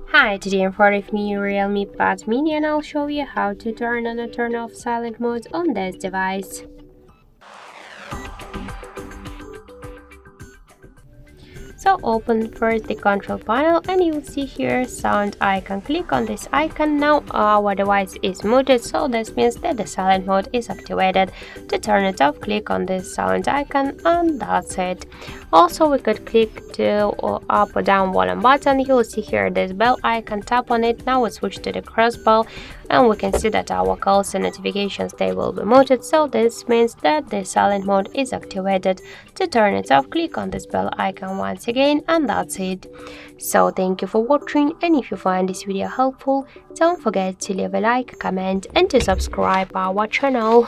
Hi, today I'm part of me REALME Pad Mini and I'll show you how to turn on and turn off silent mode on this device. So open first the control panel and you'll see here sound icon. Click on this icon. Now our device is muted, so this means that the silent mode is activated. To turn it off, click on this sound icon and that's it. Also, we could click to up or down volume button. You'll see here this bell icon, tap on it. Now we switch to the cross bell and we can see that our calls and notifications, they will be muted, so this means that the silent mode is activated. To turn it off, click on this bell icon once again and that's it. So thank you for watching, and if you find this video helpful, don't forget to leave a like, comment and to subscribe our channel.